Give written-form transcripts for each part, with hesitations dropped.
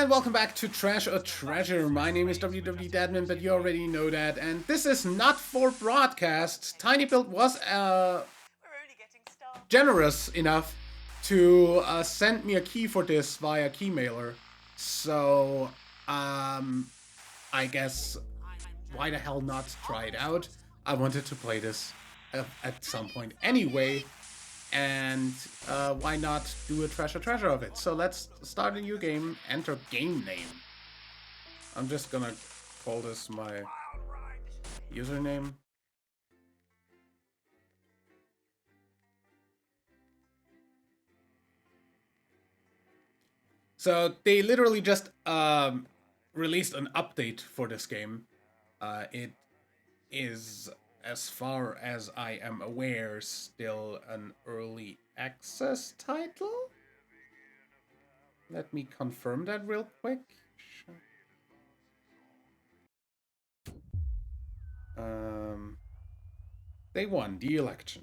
and welcome back to Trash or Treasure. My name is WWDadmin, but you already know that. And this is not for broadcast. tinyBuild was generous enough to send me a key for this via keymailer. So, I guess, why the hell not try it out? I wanted to play this at some point anyway. And why not do a Trash or Treasure of it? So let's start a new game, enter game name. I'm just gonna call this my username. So they literally just released an update for this game. It is, as far as I am aware, still an early access title? Let me confirm that real quick. They won the election.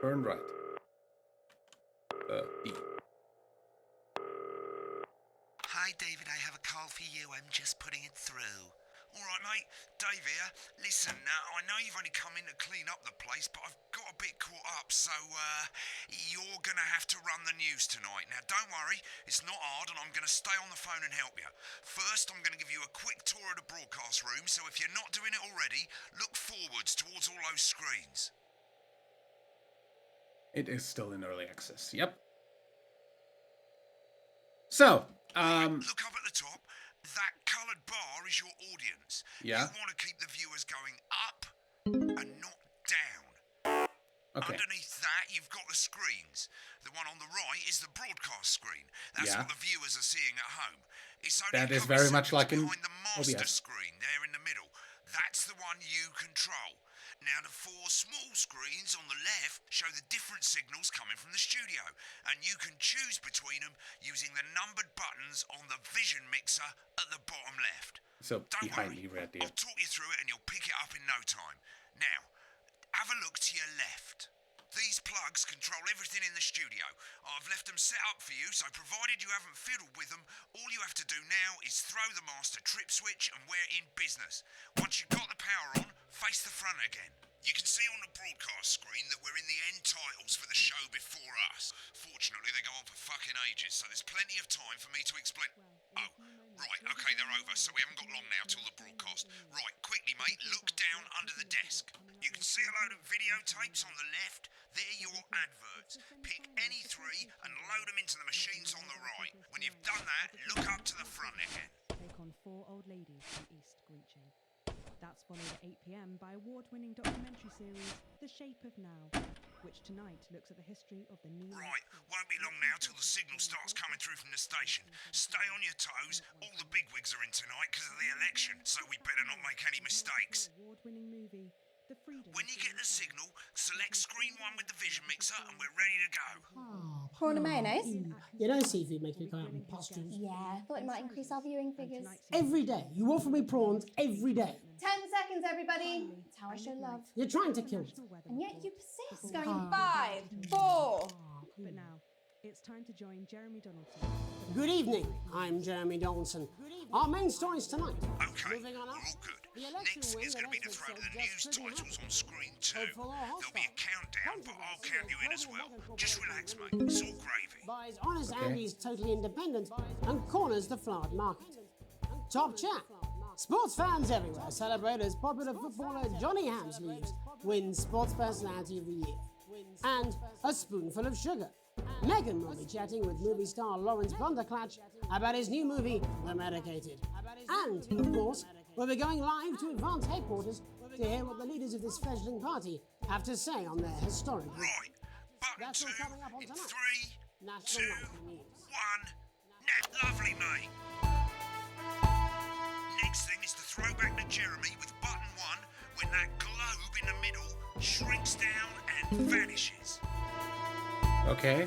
Turn right. D. Hi, David, I have a call for you. I'm just putting it through. All right, mate. Dave here. Listen, I know you've only come in to clean up the place, but I've got a bit caught up, so you're going to have to run the news tonight. Now, don't worry. It's not hard, and I'm going to stay on the phone and help you. First, I'm going to give you a quick tour of the broadcast room, so if you're not doing it already, look forwards towards all those screens. It is still in early access. Yep. So, look up at the top. That coloured bar is your audience. Yeah. You want to keep the viewers going up and not down. Okay. Underneath that, you've got the screens. The one on the right is the broadcast screen. That's what the viewers are seeing at home. It's only that is very much like in behind the master OBS. screen there in the middle. That's the one you control. Now, the four small screens on the left show the different signals coming from the studio, and you can choose between them using the numbered buttons on the vision mixer at the bottom left. So Don't behind worry, me, right there. I'll talk you through it and you'll pick it up in no time. Now, have a look to your left. These plugs control everything in the studio. I've left them set up for you, so provided you haven't fiddled with them, all you have to do now is throw the master trip switch and we're in business. Once you've got the power on, face the front again. You can see on the broadcast screen that we're in the end titles for the show before us. Fortunately, they go on for fucking ages, so there's plenty of time for me to explain... Oh, right, okay, they're over, so we haven't got long now till the broadcast. Right, quickly, mate, look down under the desk. You can see a load of videotapes on the left. They're your adverts. Pick any three and load them into the machines on the right. When you've done that, look up to the front again. Take on four old ladies from East Greaching. That's followed at 8 p.m. by award-winning documentary series The Shape of Now, which tonight looks at the history of the New York... Right, won't be long now till the signal starts coming through from the station. Stay on your toes. All the bigwigs are in tonight because of the election, so we better not make any mistakes. Award-winning movie, The Freedom... When you get the signal, select screen 1 with the vision mixer and we're ready to go. Prawn and mayonnaise? You know seafood makes me go out in pustules. Yeah, I thought it might increase our viewing figures. Every day. You offer me prawns every day. 10 seconds, everybody. That's how I show love. You're trying to kill me. And yet you persist. Going 5, 4. But now, it's time to join Jeremy Donaldson. Good evening. I'm Jeremy Donaldson. Our main stories tonight. Okay, Moving on we're up. all good. The election Next win is that going to be the Essex throw to the said news just pretty titles happy. on screen 2. Hopeful or There'll be a hostile. countdown, but I'll count you in as well. Just relax, mate. It's all gravy. Buys Honest Andy's Totally Independent and corners the flowered market. Top chat. Sports fans everywhere celebrate as popular footballer Johnny Hamsleeves wins Sports Personality of the Year. And a spoonful of sugar. Megan will be chatting with movie star Lawrence Bunderklatch about his new movie, The Medicated. And, of course, we'll be going live to Advance headquarters to hear what the leaders of this fledgling party have to say on their historic week. Right, button That's 2 all coming up on in tonight. 3, National 2, Nightly News. 1. Lovely, mate. Next thing is to throw back to Jeremy with button 1 when that globe in the middle shrinks down and vanishes. Okay.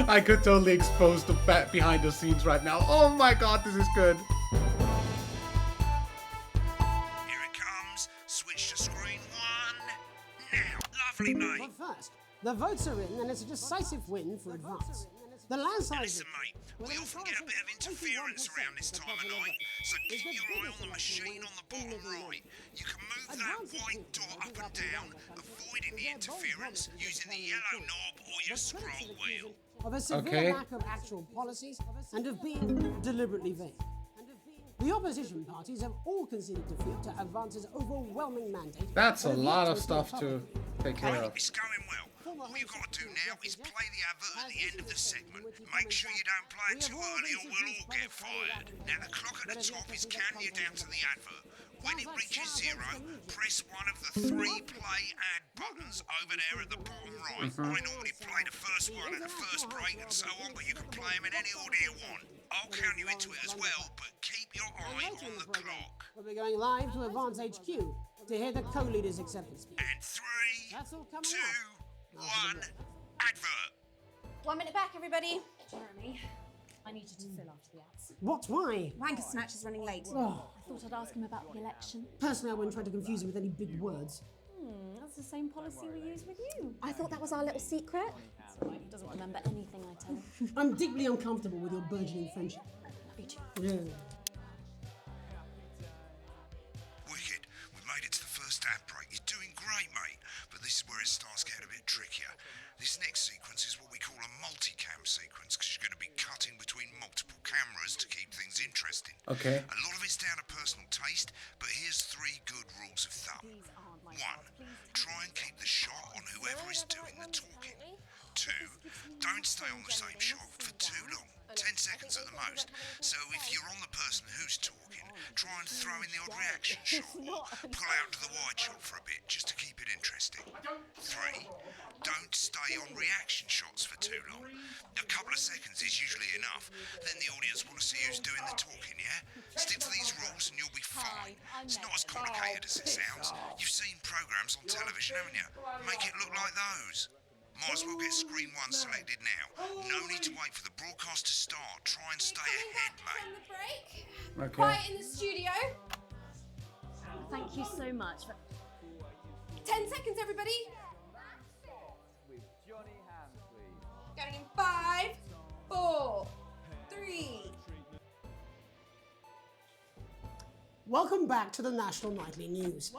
I could totally expose the behind the scenes right now. Oh my god, this is good. Lovely, mate. But first, the votes are in, and it's a decisive win for Advance. The landslide. Listen, mate, we often get a bit of interference around this time of night, so keep your eye on the machine on the bottom right. You can move that white dot up and down, avoiding the interference using the yellow knob or your scroll wheel. Of a severe lack of actual policies and of being deliberately vague. The opposition parties have all conceded defeat to Advance's overwhelming mandate. That's a lot of stuff to take care of. It's going well. All you've got to do now is play the advert at the end of the segment. Make sure you don't play it too early or we'll all get fired. Now the clock at the top is counting you down to the advert. When it reaches 0, press one of the 3 play ad buttons over there at the bottom right. I normally play the first one at the first break and so on, but you can play them in any order you want. I'll count you into it as well, but keep your eye on the clock. We'll be going live to Advance HQ to hear the co-leader's acceptance speech. And 3, That's all coming 2, up. 1, advert. 1 minute back, everybody. Jeremy, I needed to fill after the ads. What? Why? Wanker Snatch is running late. Oh, I thought I'd ask him about the election. personally, I wouldn't try to confuse him with any big words. That's the same policy we use with you. I thought that was our little secret. It's all right, he doesn't remember anything I tell him. I'm deeply uncomfortable with your burgeoning friendship. Me too. Yeah. Wicked. We made it to the first ad break. You're doing great, mate. But this is where it starts getting a bit trickier. This next sequence is what we call a multicam sequence, because you're going to be cutting between multiple cameras to keep things interesting. Okay. A lot of it's down to personal taste, but here's 3 good rules of thumb. These aren't my 1. Try and keep the shot on whoever is doing the talking. 2. Don't stay on the same shot for too long. 10 seconds at the most. So if you're on the person who's talking, try and throw in the odd reaction shot or pull out to the wide shot for a bit just to keep it interesting. 3. Don't stay on reaction shots for too long. A couple of seconds is usually enough. Then the audience want to see who's doing the talking, yeah? Stick to these rules and you'll be fine. It's not as complicated as it sounds. You've seen programs on television, haven't you? Make it look like those. Might as well get screen 1 selected now. No need to wait for the broadcast to start. Try and stay ahead, mate. From the break. Okay. Quiet in the studio. Thank you so much. 10 seconds, everybody. Going in 5, 4, 3. Welcome back to the National Nightly News.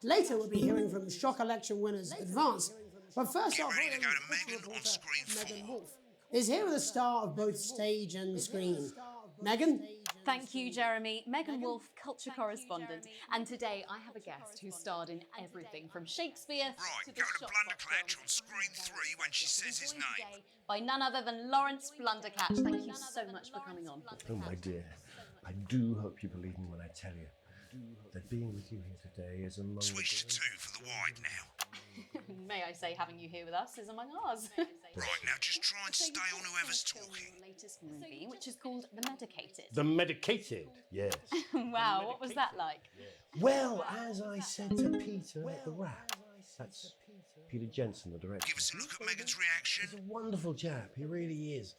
Later, we'll be hearing from shock election winners Advance. But first Get off, ready to go to Megan on screen 4. is here with a star of both stage and screen. Megan? Thank you, Jeremy. Megan Wolfe, culture correspondent. And today I have a guest who starred in everything from Shakespeare Right, to go the to shop Blunderclatch film on screen 3 when she says his name. Today by none other than Lawrence Blundercatch. Thank you so much for coming on. Oh, my dear, I do hope you believe me when I tell you that being with you here today is among Switch to 2 for the wide now. May I say, having you here with us is among ours. Right, now just try and stay on whoever's talking. Latest movie, which is called The Medicated. The medicated, yes. Wow, what was that like? Well, as I said to Peter at the Rat, that's Peter Jensen, the director. Give us a look at Megan's reaction. He's a wonderful chap, he really is.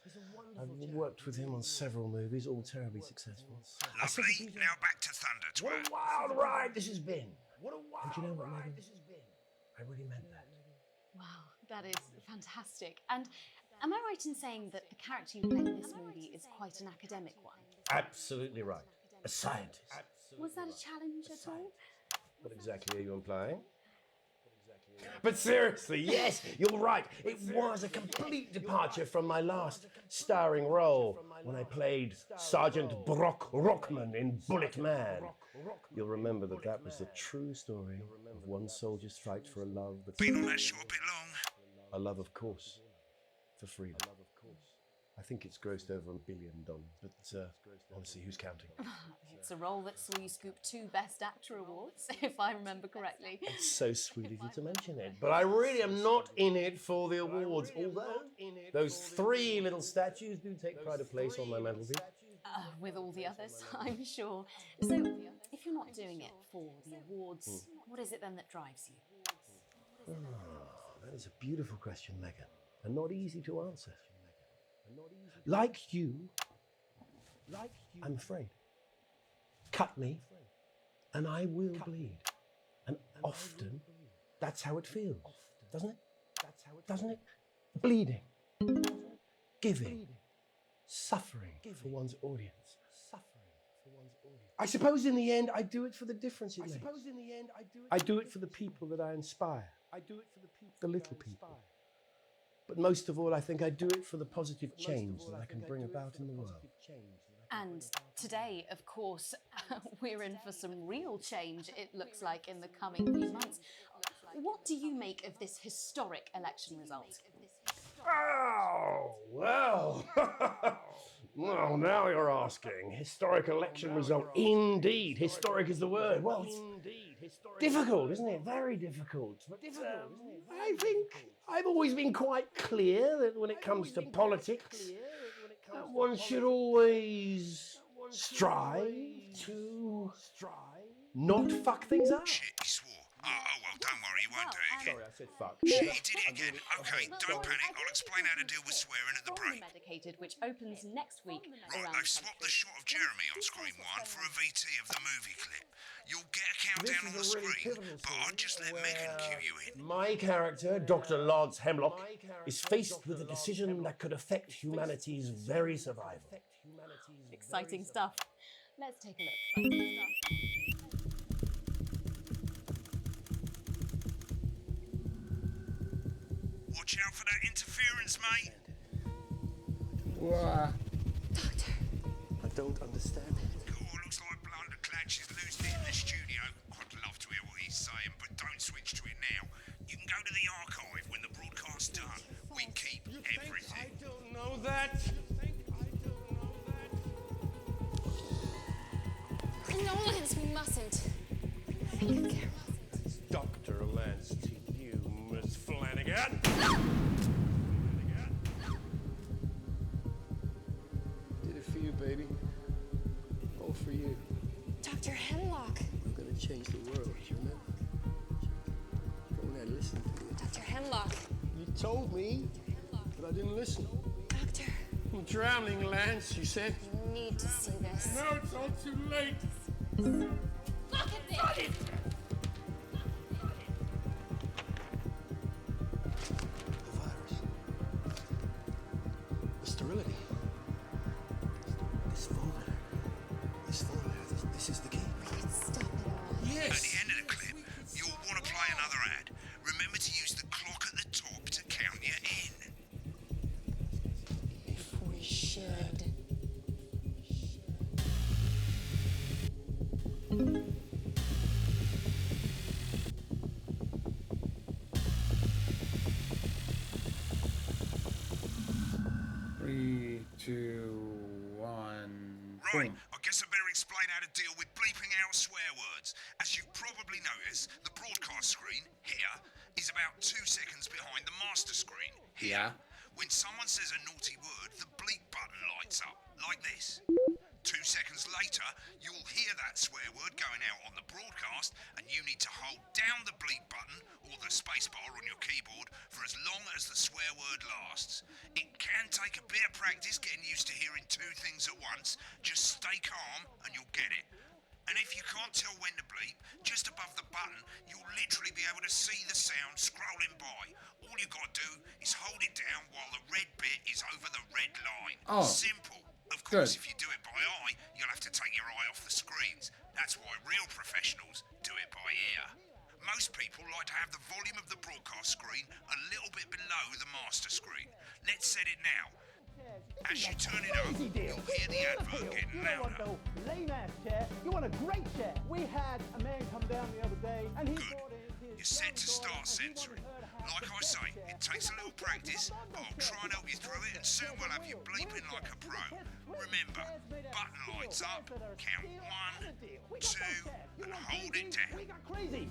I've worked with him on several movies, all terribly successful. Lovely. Now back to Thunder What Twat. a wild ride this has been. And you know what, Megan? I really meant that. Wow, that is fantastic. And am I right in saying that the character you play in this movie is quite an academic one? Absolutely right. A scientist. Was that a challenge at all? What exactly are you implying? But seriously, yes, you're right. It was a complete departure from my last starring role when I played Sergeant Brock Rockman in Bullet Man. You'll remember that that was the true story of one soldier's fight for a love that's Been on that show a bit long. a love, of course, for freedom. I think it's grossed over $1 billion, but honestly, who's counting? It's a role that saw you scoop 2 Best Actor awards, if I remember correctly. It's so sweet of you to mention it, but I really am not in it for the awards, although those 3 little statues do take pride of place on my mantelpiece. With all the others, I'm sure. So, if you're not doing it for the awards, what is it then that drives you? That is a beautiful question, Megan, and not easy to answer. Like you, I'm afraid. Cut me, and I will bleed. And often, that's how it feels. doesn't it? Doesn't it? Bleeding, giving, suffering for one's audience. I suppose in the end I do it for the difference it makes. I do it for the people that I inspire. The little people. But most of all, I think I do it for the positive change that I can bring about in the world. And today, of course, we're in for some real change, it looks like, in the coming few months. What do you make of this historic election result? Oh, well. Well, now you're asking. Historic election result. Indeed. Historic is the word. Well, it's difficult, isn't it? Very difficult. But I think I've always been quite clear that when it comes to politics, one should always strive to not fuck things up. Shit, he swore. Oh, well, don't worry, he won't do it again. Sorry, I said fuck. Shit, he did it again. Okay, don't panic. I'll explain how to deal with swearing at the break. Medicated, which opens next week. Right, they've swapped the shot of Jeremy on screen 1 for a VT of the movie clip. You'll get a countdown on the screen, but I'll just let Megan cue you in. My character, Dr. Lance Hemlock, is faced with a decision that could affect humanity's very survival. Exciting stuff. Let's take a look. Exciting stuff. Watch out for that interference, mate. Doctor. I don't understand. Oh, looks like Blunderclatch is losing it in the studio. I'd love to hear what he's saying, but don't switch to it now. You can go to the archive when the broadcast's done. We keep everything. I don't know that. No, Lance, we mustn't. Thank you. Dr. Lance to you, Miss Flanagan. Did it for you, baby. All for you. Dr. Hemlock. I'm gonna change the world, remember? Don't listen to you. Dr. Hemlock. You told me, but I didn't listen. Doctor. I'm drowning, Lance, you said. You need to see this. No, it's all too late. Look at this! The virus. The sterility. This folder. This is the key. Stop it all. At Yes! the end of the clip, you'll want to play another ad. Remember to use the clock at the top to count you in. If we should. Three, two, one. Right, Boom. I guess I better explain how to deal with bleeping out swear words. As you've probably noticed, the broadcast screen, here, is about 2 seconds behind the master screen, here. Yeah. When someone says a naughty word, the bleep button lights up, like this. 2 seconds later, you'll hear that swear word going out on the broadcast, and you need to hold down the bleep button or the spacebar on your keyboard for as long as the swear word lasts. It can take a bit of practice getting used to hearing 2 things at once. Just stay calm and you'll get it. And if you can't tell when to bleep, just above the button, you'll literally be able to see the sound scrolling by. All you gotta do is hold it down while the red bit is over the red line. Oh. Simple. Of course, Good. if you do it by eye, you'll have to take your eye off the screens. That's why real professionals do it by ear. Most people like to have the volume of the broadcast screen a little bit below the master screen. Let's set it now. As you turn it up, you'll hear the advert getting louder. Lame-ass chair. You want a great chair. We had a man come down the other day and he Good. brought in his... You're set to start censoring. Like I say, it takes a little practice, but I'll try and help you through it, and soon we'll have you bleeping like a pro. Remember, button lights up, count 1, 2, and hold it down. We got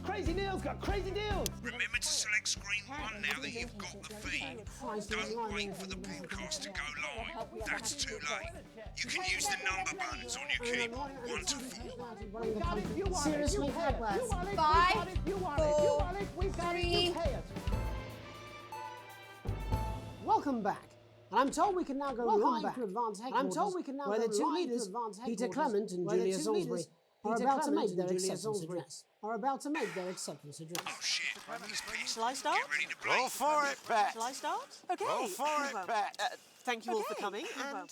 crazy deals, got crazy deals. Remember to select screen 1 now that you've got the feed. Don't wait for the broadcast to go live. That's too late. You can use the number buttons on your keyboard, 1 to 4. Seriously, that was. 5, 4, 3. Welcome back. And I'm told we can now go live to Advanced Headquarters, where the two leaders, Peter Clement and Julia Salisbury, are about to make their acceptance address. are about to make their acceptance address. Oh shit, he's pissed. Shall I start? Get ready to play. Go for it, Pat. Shall I start? Okay. Go for it, well, Pat. thank you all for coming. And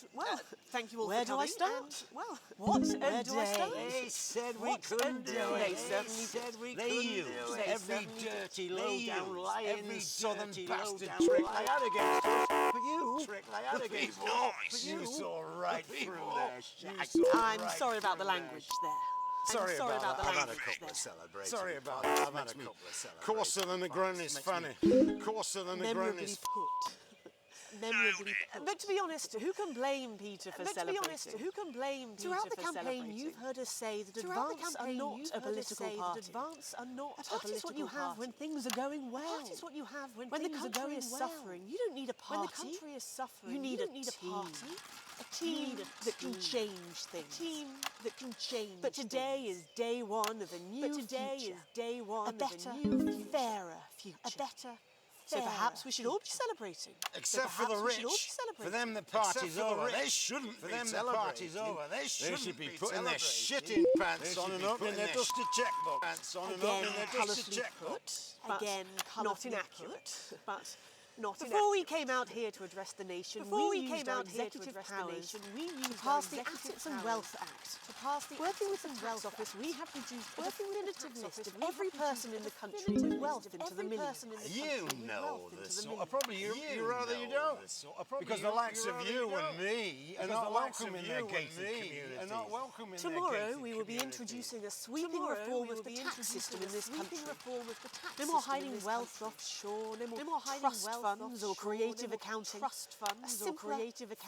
thank you all where for coming. do I start? And, well, what a Where do I day! start? They said we What couldn't a do day. it. They They certainly said we did. couldn't They do used it. Every certainly did. dirty, They low-down, used lying every southern dirty, bastard low-down, trick lying- they had against us. For you. Trick they had against us. Nice. You saw right through their shack. I'm sorry about the language there. Sorry I'm sorry about the that. I've had a language couple there. of celebrations. Sorry about that. I've had a couple of celebrations. Coarser than the ground is funny. Coarser than the ground Memorably is... put. Memorably put. But to be honest, who can blame Peter for celebrating? Who can blame Peter Throughout the for campaign, celebrating? You've heard us say that advance are not a political party. Advance are not a political party. is what you have when things are going well. That is what you have when the things are country going is well. suffering, You don't need a party. When the country is suffering, you need don't a need a team. party. A team that can change things. A team that can change. But today is day one of a new future. Day one of a new, fairer future. A better. So perhaps we should all be celebrating. Except for the rich. For them the party's over. They shouldn't For them the party's over. They should be putting their shitting pants on and opening their dusty checkbook. Pants on and opening their dusty checkbook. Again, not inaccurate, but not before we came out here to address the nation, we used our executive powers to pass the Assets and Wealth Act. Working with the tax office, we have produced a definitive list of every person in the country with wealth into the millions. You know this sort of probably you rather you don't. Because the likes of you and me are not welcome in their gated communities. Tomorrow we will be introducing a sweeping reform of the tax system in this country. No more hiding wealth offshore, no more trust funds or creative accounting. A simpler,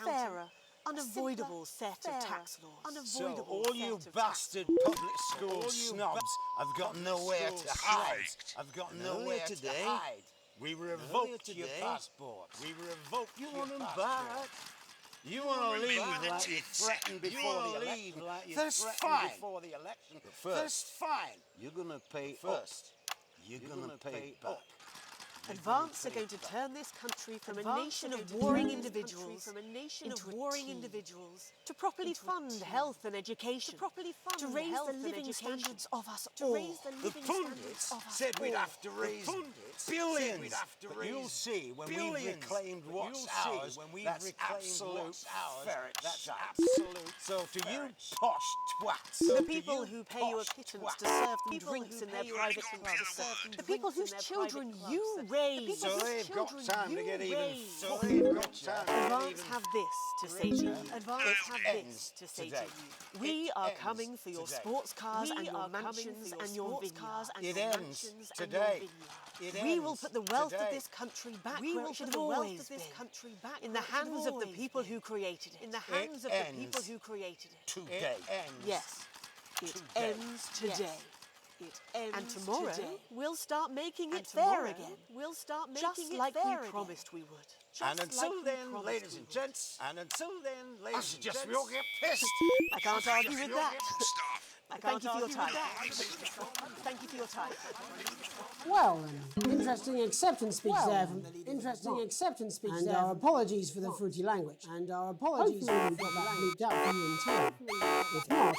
fairer, unavoidable set of tax laws. So all you bastard public school snobs have got nowhere to hide. I've got nowhere to hide. We revoked your passports. We revoked you want them back. You want to leave like you threatened before the election. That's fine. Before the election. That's fine. You're gonna pay first. You're gonna pay back. Advance are going to turn this country from a nation of warring individuals into warring individuals, to properly fund health and education, to raise the living standards of us all. The pundits said we'd have to raise billions. But you'll see when we've reclaimed what's ours, that's absolute ferret. That's absolute. So to you posh twats, The people who pay you a pittance to serve them drinks in their private clubs, the people whose children you raise. so they've got time to get even. So they've got time to get Advance even. have this to say to you. Advance have this to say to you. We are coming for your sports cars and your mansions and your vineyards. It ends today. We will put the wealth of this country back where it should have always been. In the hands of the people who created it. In the hands of the people who created it. Today. Yes. It ends today. It ends and tomorrow we'll start making it fair again. We'll start making just like we promised we would. And until then, ladies and gents, I suggest we all get pissed. I can't argue with that. Thank you for your time. Thank Thank you for your time. Well, interesting acceptance speech there. Interesting acceptance speech and our apologies for the fruity language. And our apologies for we got that leaked out for you in time. If not,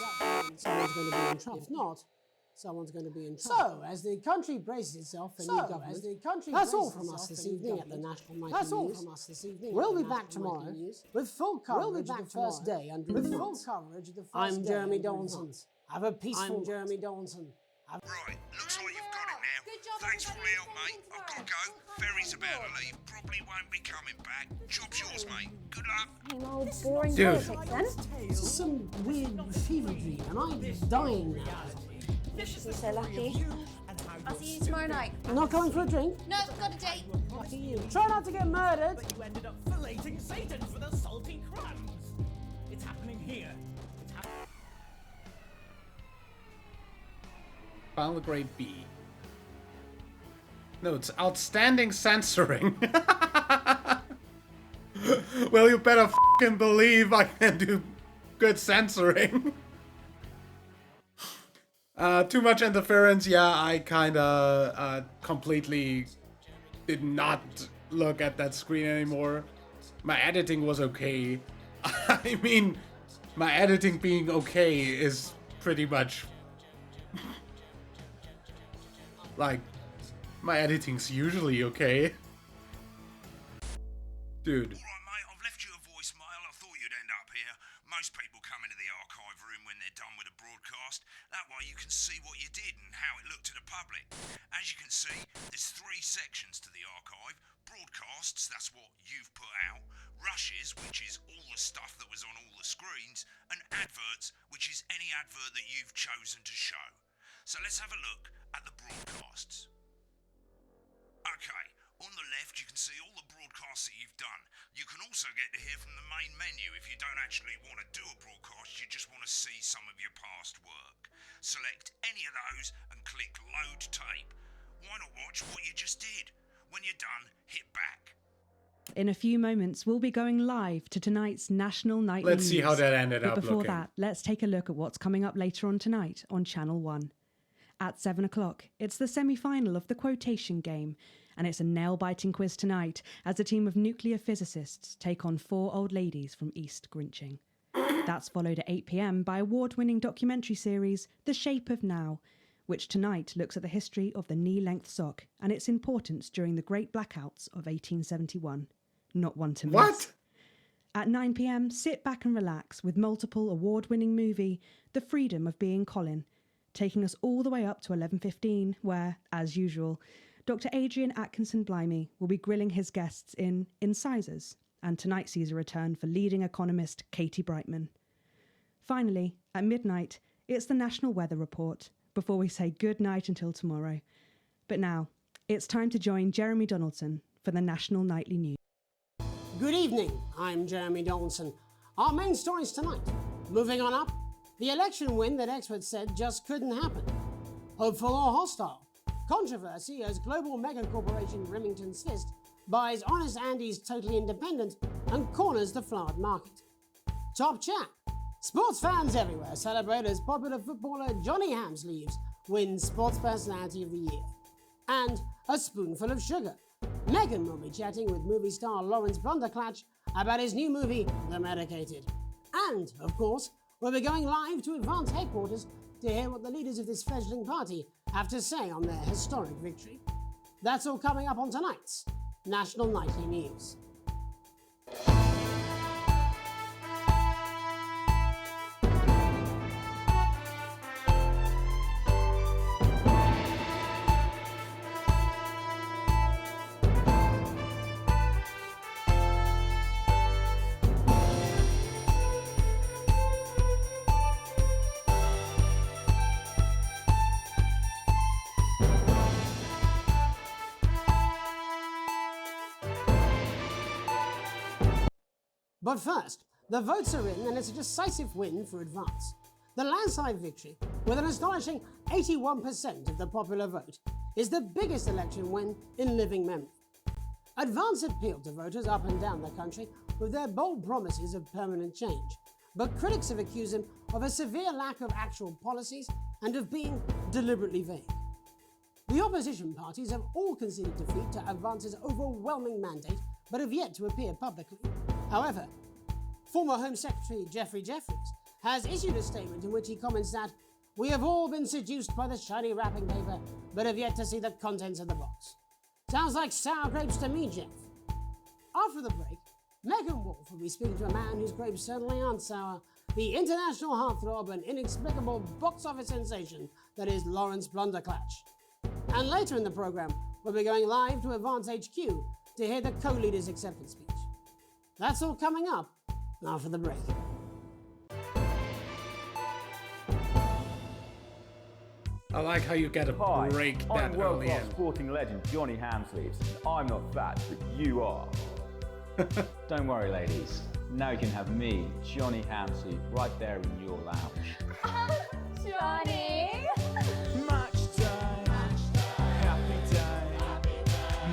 someone's going to be in trouble. If not, someone's going to be in trouble. So, as the country braces itself for new government, that's all from us this evening at the National Nightly News. That's all from us this evening. We'll be back tomorrow with full coverage of the first day under the full coverage of the first day. I'm Jeremy Donaldson. Have a peaceful. I'm Jeremy Donaldson. Right, looks like you've got it now. Good job, Thanks for all the help, everybody. mate. I've got to go. Ferry's about to leave. Probably won't be coming back. Job's yours, mate. Good luck. Same old boring Dude. politics then. This is some weird fever dream, and I'm dying now. You're so lucky. I'll see you tomorrow night. You're not coming for a drink? No, got a date. Lucky you. Try not to get murdered. You ended up filleting Satan for the salty crumbs. It's happening here. It's happening. Found the grade B. No, it's outstanding censoring. Well, you better fucking believe I can do good censoring. Too much interference. Yeah, I kinda completely did not look at that screen anymore. My editing was okay. I mean, my editing being okay is pretty much Like, my editing's usually okay. Dude. Alright, mate, I've left you a voicemail. I thought you'd end up here. Most people come into the archive room when they're done with a broadcast. That way you can see what you did and how it looked to the public. As you can see, there's 3 sections to the archive. Broadcasts, that's what you've put out. Rushes, which is all the stuff that was on all the screens. And adverts, which is any advert that you've chosen to show. So let's have a look at the broadcasts. Okay, on the left you can see all the broadcasts that you've done. You can also get to hear from the main menu if you don't actually want to do a broadcast, you just want to see some of your past work. Select any of those and click load tape. Why not watch what you just did? When you're done, hit back. In a few moments, we'll be going live to tonight's National Nightly Let's see how that ended but up before looking. that, let's take a look at what's coming up later on tonight on Channel 1. At 7 o'clock, it's the semi-final of the quotation game, and it's a nail-biting quiz tonight as a team of nuclear physicists take on 4 old ladies from East Grinching. That's followed at 8 p.m. by award-winning documentary series The Shape of Now, which tonight looks at the history of the knee-length sock and its importance during the Great Blackouts of 1871. Not one to miss. What? At 9 p.m, sit back and relax with multiple award-winning movie The Freedom of Being Colin, taking us all the way up to 11:15, where, as usual, Dr. Adrian Atkinson Blimey will be grilling his guests in Incisors, and tonight sees a return for leading economist Katie Brightman. Finally, at midnight, it's the National Weather Report, before we say good night until tomorrow. But now, it's time to join Jeremy Donaldson for the National Nightly News. Good evening, I'm Jeremy Donaldson. Our main stories tonight. Moving on up, the election win that experts said just couldn't happen. Hopeful or hostile? Controversy as global mega corporation Remington's Fist buys Honest Andy's Totally Independent and corners the flowered market. Top chat. Sports fans everywhere celebrate as popular footballer Johnny Hamsleeves wins Sports Personality of the Year. And a spoonful of sugar. Megan will be chatting with movie star Lawrence Blunderclatch about his new movie, The Medicated. And, of course, we'll be going live to Advance headquarters to hear what the leaders of this fledgling party have to say on their historic victory. That's all coming up on tonight's National Nightly News. But first, the votes are in and it's a decisive win for Advance. The landslide victory, with an astonishing 81% of the popular vote, is the biggest election win in living memory. Advance appealed to voters up and down the country with their bold promises of permanent change, but critics have accused them of a severe lack of actual policies and of being deliberately vague. The opposition parties have all conceded defeat to Advance's overwhelming mandate, but have yet to appear publicly. However, former Home Secretary Geoffrey Jeffries has issued a statement in which he comments that we have all been seduced by the shiny wrapping paper, but have yet to see the contents of the box. Sounds like sour grapes to me, Jeff. After the break, Megan Wolf will be speaking to a man whose grapes certainly aren't sour, the international heartthrob and inexplicable box office sensation that is Lawrence Blunderclatch. And later in the program, we'll be going live to Advance HQ to hear the co-leader's acceptance speech. That's all coming up after the break. I like how you get a break that I'm early world-class in. sporting legend Johnny Hamsleeves. I'm not fat, but you are. Don't worry, ladies. Now you can have me, Johnny Hamsleeve, right there in your lounge. Johnny! Match day, happy day.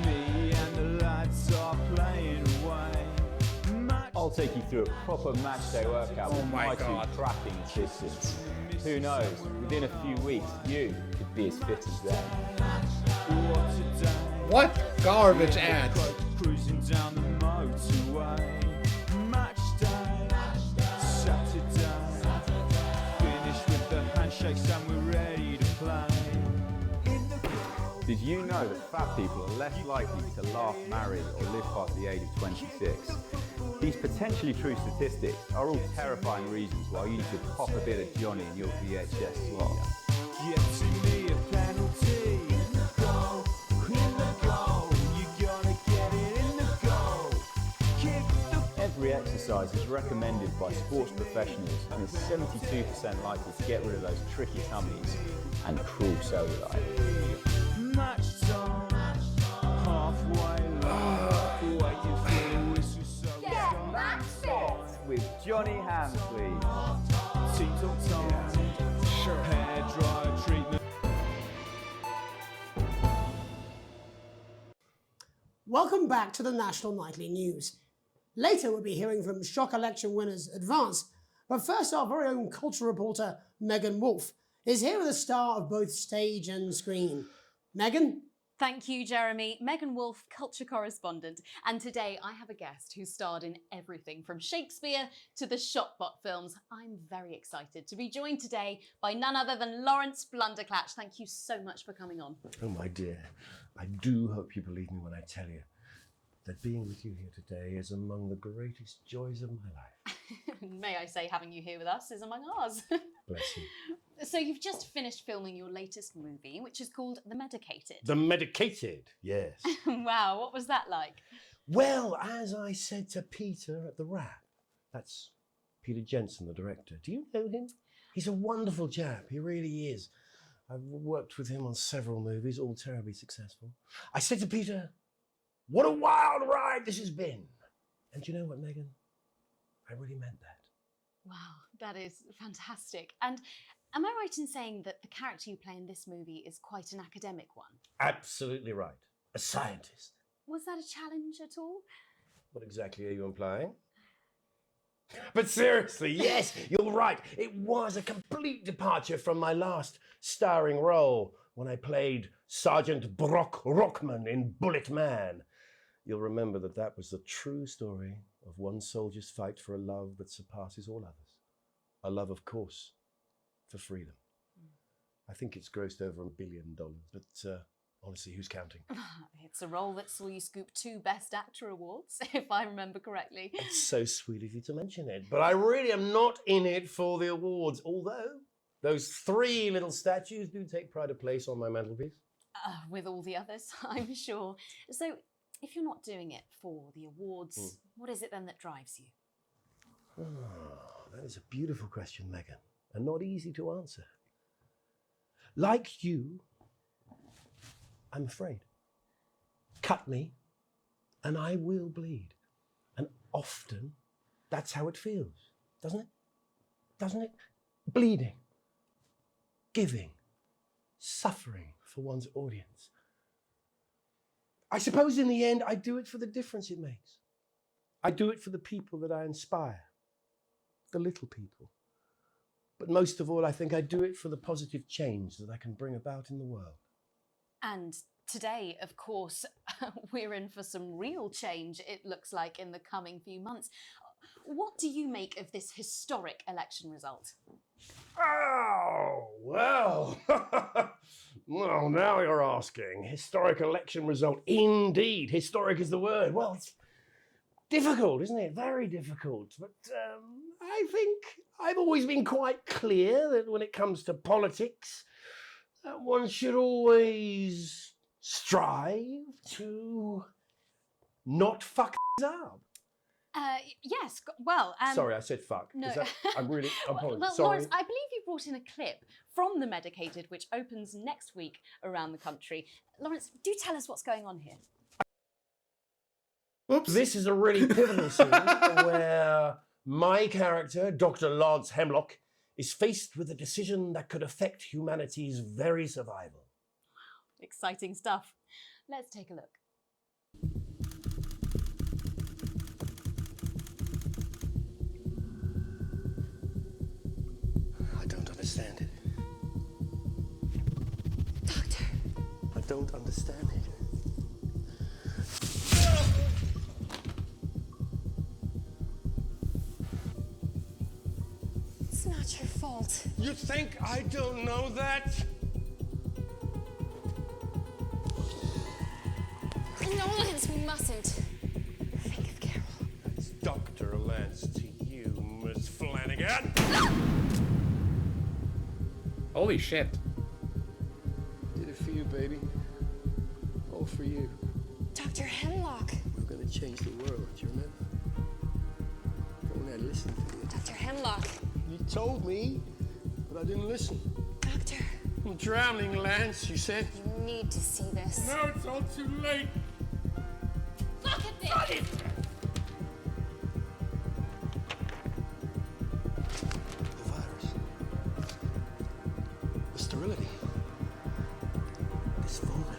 Me and the lads are playing away. I'll take you through a proper match day workout with my my God. two cracking assistants. Who knows, within a few weeks, you could be as fit as them. What garbage ads? Cruising down the motorway. Match day, Saturday. Finished with the handshakes and we're ready to play. Did you know that fat people are less likely to laugh, marry or live past the age of 26? These potentially true statistics are all terrifying reasons why you need to pop a bit of Johnny in your VHS slot. Getting me a penalty. Goal, in the goal. You gotta get it in the goal. Kick the... Every exercise is recommended by sports professionals and is 72% likely to get rid of those tricky tummies and cruel cellulite. Match time, halfway line, waiting for the whistle, so Get match fit with Johnny Hamsley. TikTok time, hair dryer treatment. Welcome back to the National Nightly News. Later we'll be hearing from shock election winners Advance, but first our very own culture reporter Megan Wolfe is here with a star of both stage and screen. Megan? Thank you, Jeremy. Megan Wolfe, culture correspondent. And today I have a guest who starred in everything from Shakespeare to the Shotbot films. I'm very excited to be joined today by none other than Lawrence Blunderclatch. Thank you so much for coming on. Oh, my dear. I do hope you believe me when I tell you that being with you here today is among the greatest joys of my life. May I say, having you here with us is among ours. Bless you. So you've just finished filming your latest movie, which is called The Medicated. The Medicated, yes. Wow, what was that like? Well, as I said to Peter at the Wrap, that's Peter Jensen, the director. Do you know him? He's a wonderful chap, he really is. I've worked with him on several movies, all terribly successful. I said to Peter, what a wild ride this has been. And you know what, Megan? I really meant that. Wow, that is fantastic. And am I right in saying that the character you play in this movie is quite an academic one? Absolutely right. A scientist. Was that a challenge at all? What exactly are you implying? But seriously, yes, you're right. It was a complete departure from my last starring role when I played Sergeant Brock Rockman in Bullet Man. You'll remember that that was the true story of one soldier's fight for a love that surpasses all others. A love, of course, for freedom. I think it's grossed over $1 billion, but honestly, who's counting? It's a role that saw you scoop 2 Best Actor awards, if I remember correctly. It's so sweet of you to mention it, but I really am not in it for the awards, although those 3 little statues do take pride of place on my mantelpiece. With all the others, I'm sure. So, if you're not doing it for the awards, what is it then that drives you? Oh, that is a beautiful question, Megan, and not easy to answer. Like you, I'm afraid. Cut me, and I will bleed. And often, that's how it feels, doesn't it? Doesn't it? Bleeding, giving, suffering for one's audience. I suppose in the end, I do it for the difference it makes. I do it for the people that I inspire, the little people. But most of all, I think I do it for the positive change that I can bring about in the world. And today, of course, we're in for some real change, it looks like, in the coming few months. What do you make of this historic election result? Oh, well. Well, now you're asking. Historic election result. Indeed. Historic is the word. Well, it's difficult, isn't it? Very difficult. But I think I've always been quite clear that when it comes to politics, one should always strive to not fuck up. Yes, well... Sorry, I said fuck. No. I'm really... Well, sorry. Lawrence, I believe you brought in a clip from The Medicated, which opens next week around the country. Lawrence, do tell us what's going on here. Oops. This is a really pivotal scene where my character, Dr. Lance Hemlock, is faced with a decision that could affect humanity's very survival. Wow, exciting stuff. Let's take a look. I don't understand it. Doctor. I don't understand it. It's not your fault. You think I don't know that? Holy shit. Did it for you, baby. All for you. Dr. Hemlock. We're gonna change the world, do you remember? Go on, listen to you. Dr. Hemlock. You told me, but I didn't listen. Doctor. I'm drowning, Lance, you said. You need to see this. No, it's all too late. Look at this! The virus. The sterility. This formula.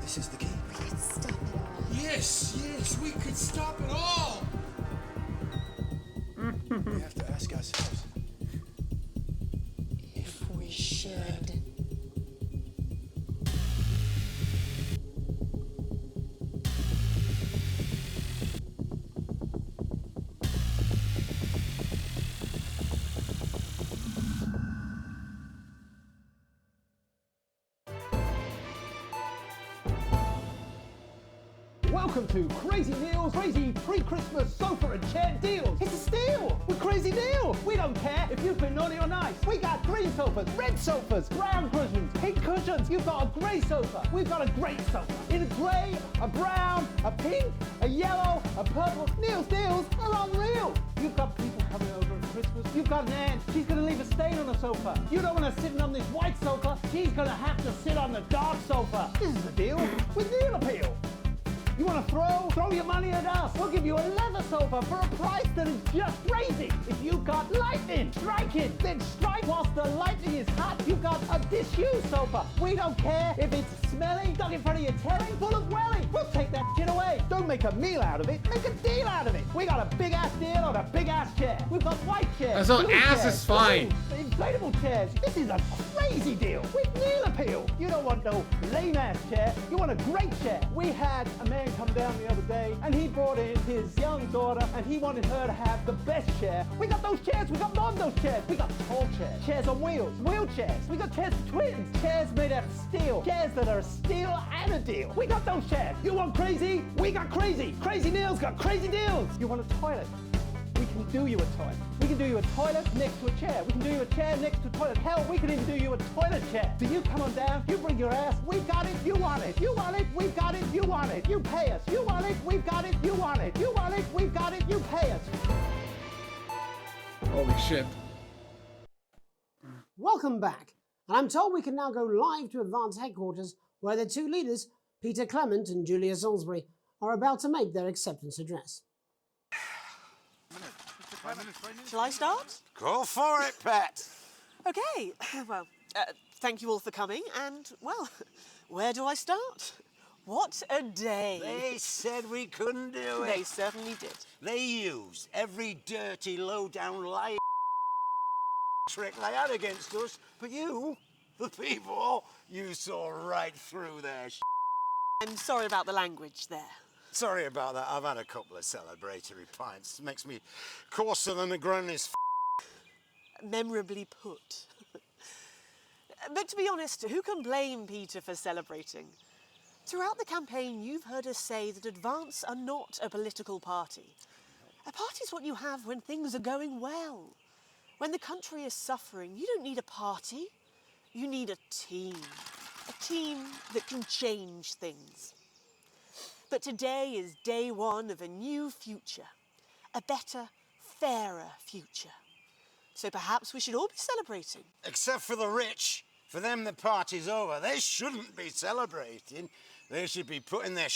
This is the key. We could stop it all. Yes, we could stop it all. We have to ask ourselves If we should. Welcome to Crazy Neil's crazy pre-Christmas sofa and chair deals. It's a steal with Crazy Neil. We don't care if you've been naughty or nice. We got green sofas, red sofas, brown cushions, pink cushions. You've got a grey sofa. We've got a great sofa. In a grey, a brown, a pink, a yellow, a purple. Neil's deals are unreal. You've got people coming over at Christmas. You've got an aunt. She's going to leave a stain on the sofa. You don't want her sitting on this white sofa. She's going to have to sit on the dark sofa. This is the deal with Neil Appeal. You want to throw your money at us. We'll give you a leather sofa for a price that is just crazy. If you've got lightning striking, then strike whilst the lightning is hot. You've got a disused sofa. We don't care if it's smelly, stuck in front of your telly, full of welly. We'll take that shit away. Don't make a meal out of it. Make a deal out of it. We got a big ass deal on a big ass chair. We've got white chairs. So blue ass chairs, is fine. Inflatable chairs. This is a crazy deal with Neil Appeal. You don't want no lame ass chair. You want a great chair. We had a man come down the other day and he brought in his young daughter and he wanted her to have the best chair. We got those chairs. We got more of those chairs. We got tall chairs. Chairs on wheels. Wheelchairs. We got chairs for twins. Chairs made out of steel. Chairs that are a steal and a deal. We got those chairs. You want crazy? We got crazy. Crazy Neil's got crazy deals. You want a toilet? We can do you a toilet. We can do you a toilet next to a chair. We can do you a chair next to a toilet. Hell, we can even do you a toilet chair. So you come on down, you bring your ass, we got it, you want it. You want it, we've got it, you want it. You pay us. You want it, we've got it, you want it. You want it, we've got it, you pay us. Holy shit. Welcome back. And I'm told we can now go live to Advance Headquarters, where the two leaders, Peter Clement and Julia Salisbury, are about to make their acceptance address. Shall I start? Go for it, Pet. Okay, well, thank you all for coming, and, well, where do I start? What a day. They said we couldn't do it. They certainly did. They used every dirty, low-down, lying trick they had against us, but you, the people, you saw right through their I'm sorry about the language there. Sorry about that. I've had a couple of celebratory pints. Makes me coarser than a granny's Memorably put. But to be honest, who can blame Peter for celebrating? Throughout the campaign, you've heard us say that Advance are not a political party. A party's what you have when things are going well. When the country is suffering, you don't need a party. You need a team. A team that can change things. But today is day one of a new future. A better, fairer future. So perhaps we should all be celebrating. Except for the rich. For them, the party's over. They shouldn't be celebrating. They should be putting their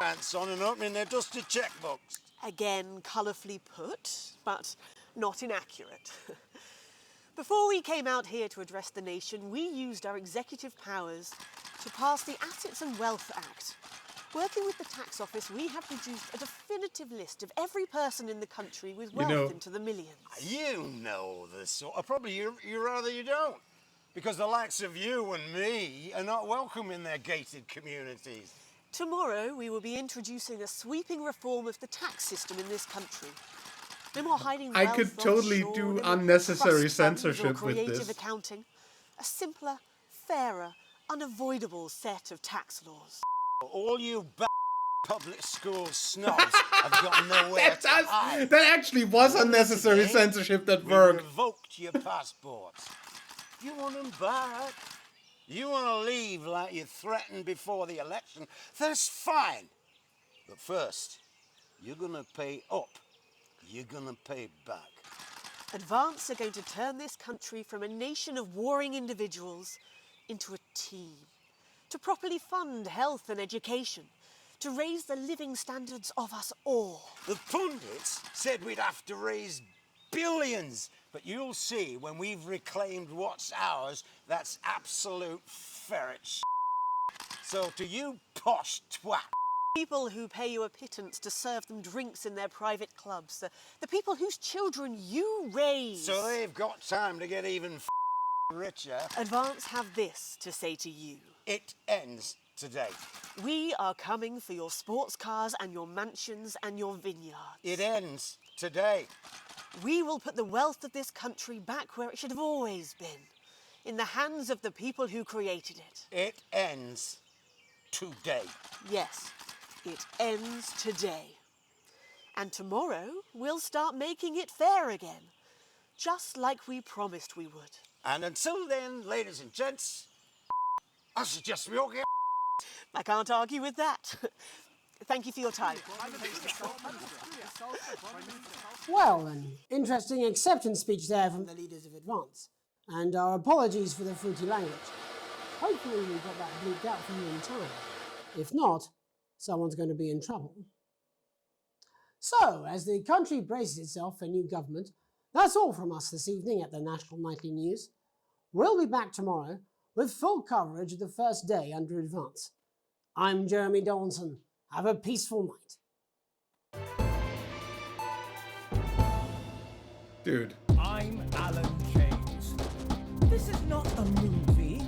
pants on and opening their dusty checkbooks. Again, colourfully put, but not inaccurate. Before we came out here to address the nation, we used our executive powers to pass the Assets and Wealth Act. Working with the tax office, we have produced a definitive list of every person in the country with wealth into the millions. You know the sort of... Probably you rather you don't. Because the likes of you and me are not welcome in their gated communities. Tomorrow, we will be introducing a sweeping reform of the tax system in this country. No more hiding I wealth could totally offshore, do no more unnecessary trust funds or censorship with creative this. accounting. A simpler, fairer, unavoidable set of tax laws. All you public school snobs have got nowhere to hide. That actually was unnecessary censorship that We worked. revoked your passports. You want them back? You want to leave like you threatened before the election? That's fine. But first, you're going to pay up. You're going to pay back. Advance are going to turn this country from a nation of warring individuals into a team. To properly fund health and education. To raise the living standards of us all. The pundits said we'd have to raise billions. But you'll see when we've reclaimed what's ours, that's absolute ferret shit. So to you posh twat. People who pay you a pittance to serve them drinks in their private clubs. The people whose children you raise. So they've got time to get even richer. Advance have this to say to you. It ends today. We are coming for your sports cars and your mansions and your vineyards. It ends today. We will put the wealth of this country back where it should have always been. In the hands of the people who created it. It ends today. Yes, it ends today. And tomorrow, we'll start making it fair again. Just like we promised we would. And until then, ladies and gents, I suggest we all get... I can't argue with that. Thank you for your time. Well, an interesting acceptance speech there from the leaders of Advance. And our apologies for the fruity language. Hopefully we got that bleeped out for you in time. If not, someone's going to be in trouble. So, as the country braces itself for new government, that's all from us this evening at the National Nightly News. We'll be back tomorrow with full coverage of the first day under Advance. I'm Jeremy Donaldson. Have a peaceful night. Dude. I'm Alan James. This is not a movie.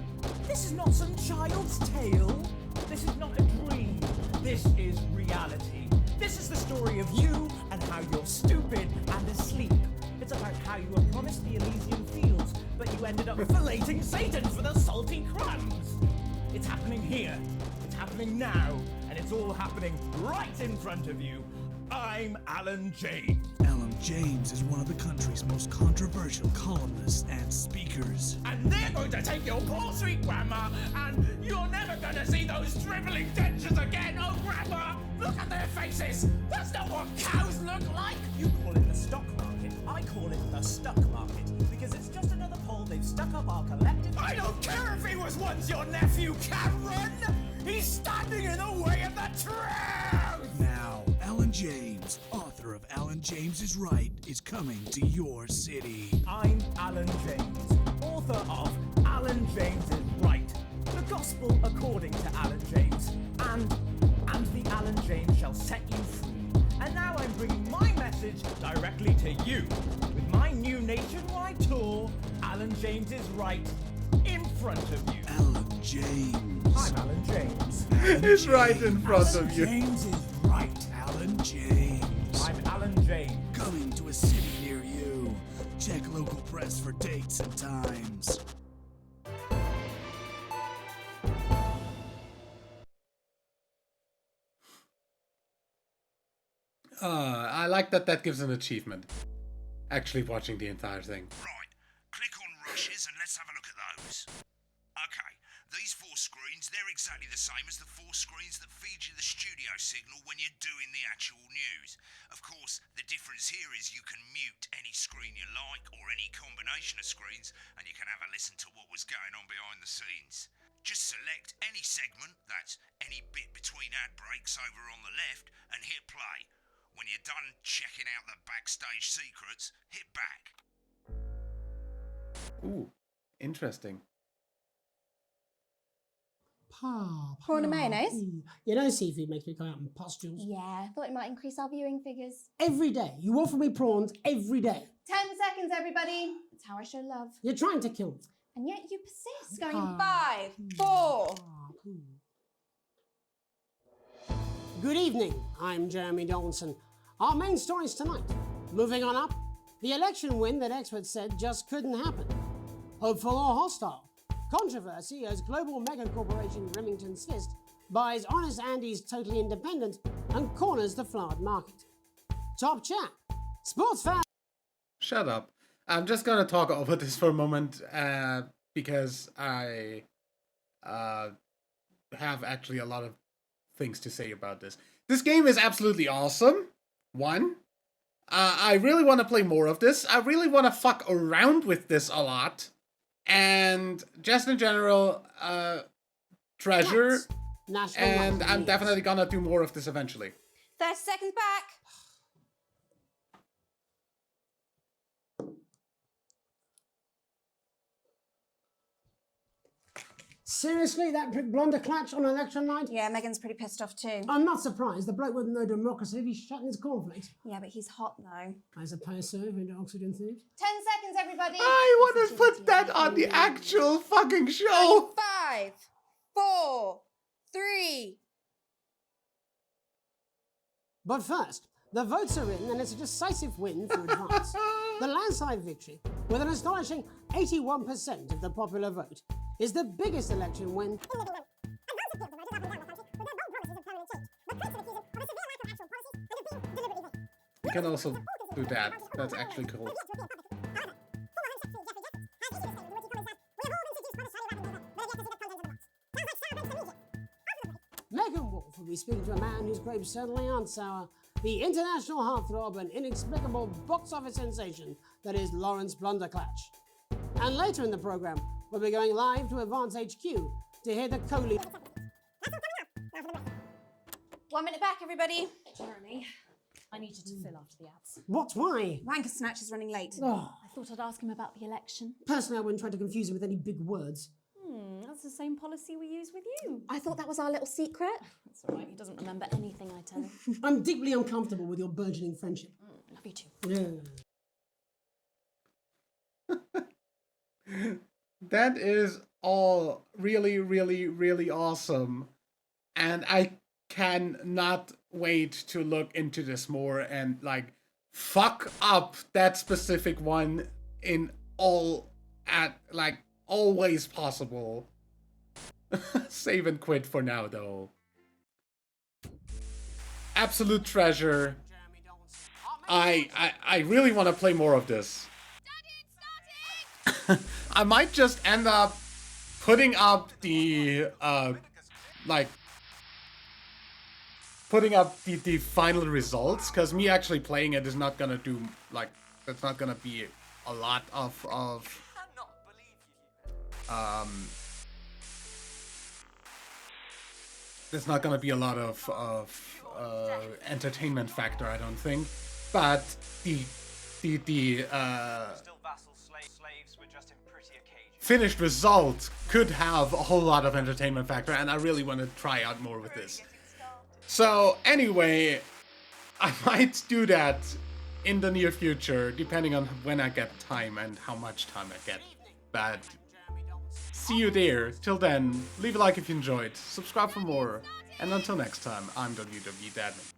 This is not some child's tale. This is not a dream. This is reality. This is the story of you and how you're stupid and asleep. It's about how you were promised the Elysian fields, but you ended up filleting Satan for the salty crumbs. It's happening here. It's happening now. And it's all happening right in front of you. I'm Alan James. Alan James is one of the country's most controversial columnists and speakers. And they're going to take your poor sweet grandma, and you're never going to see those dribbling dentures again. Oh, grandma, look at their faces. That's not what cows look like. You call it the stock market. I call it the stuck market, because it's just another pole they've stuck up our collective... I don't care if he was once your nephew, Cameron. He's standing in the way of the truth! Now, Alan James, author of Alan James is Right, is coming to your city. I'm Alan James, author of Alan James is Right, the gospel according to Alan James, and the Alan James shall set you free. And now I'm bringing my message directly to you, with my new nationwide tour, Alan James is Right, in front of you. Alan James. I'm Alan James. It's right in front of you. James is Right. Alan James. I'm Alan James. Coming to a city near you. Check local press for dates and times. I like that gives an achievement. Actually watching the entire thing. Right, click on rushes and let's have a look at those. Okay, these 4 screens, they're exactly the same as the 4 screens that feed you the studio signal when you're doing the actual news. Of course, the difference here is you can mute any screen you like or any combination of screens, and you can have a listen to what was going on behind the scenes. Just select any segment, that's any bit between ad breaks over on the left, and hit play. When you're done checking out the backstage secrets, hit back. Ooh, interesting. Prawn and mayonnaise? You know seafood makes me come out in pustules. Yeah, I thought it might increase our viewing figures. Every day. You offer me prawns every day. 10 seconds, everybody. That's how I show love. You're trying to kill me. And yet you persist. Going 5, 4. Good evening. I'm Jeremy Donaldson. Our main stories tonight. Moving on up, the election win that experts said just couldn't happen. Hopeful or hostile? Controversy as global mega corporation Remington's Fist buys Honest Andy's Totally Independent, and corners the flowered market. Top Chat. Sports fans. Shut up. I'm just gonna talk over this for a moment, because I have actually a lot of things to say about this. This game is absolutely awesome. One. I really want to play more of this. I really want to fuck around with this a lot. And just in general, treasure. National And Life I'm News. definitely gonna do more of this eventually. 30 seconds back. Seriously, that prick Blunderclatch on election night? Yeah, Megan's pretty pissed off too. I'm not surprised. The bloke with no democracy, he's shutting his cornflakes. Yeah, but he's hot though. I suppose so, into oxygen thieves. 10 seconds, everybody. I want to put that on the actual fucking show. 5, 4, 3. But first, the votes are in and it's a decisive win for Advance. The landslide victory, with an astonishing 81% of the popular vote, is the biggest election win. You can also do that. That's actually cool. Megan Wolf will be speaking to a man whose grapes certainly aren't sour. The international heartthrob and inexplicable box office sensation that is Lawrence Blunderclatch. And later in the programme, we'll be going live to Advance HQ to hear the Coley. 1 minute back, everybody. Jeremy, I need you to fill after the ads. What? Why? Wanker Snatch is running late. Oh. I thought I'd ask him about the election. Personally, I wouldn't try to confuse him with any big words. That's the same policy we use with you. I thought that was our little secret. That's all right, he doesn't remember anything I tell him. I'm deeply uncomfortable with your burgeoning friendship. Love you too. Yeah. That is all really, really, really awesome. And I cannot wait to look into this more and, like, fuck up that specific one in all, always possible. Save and quit for now, though. Absolute treasure. I really want to play more of this. I might just end up putting up the putting up the final results, because me actually playing it is not gonna do, like, that's not gonna be a lot of there's not gonna be a lot of entertainment factor, I don't think. But the finished result could have a whole lot of entertainment factor, and I really want to try out more with this. So anyway, I might do that in the near future, depending on when I get time and how much time I get. But see you there. Till then, leave a like if you enjoyed, subscribe for more, and until next time, I'm WW Dadman.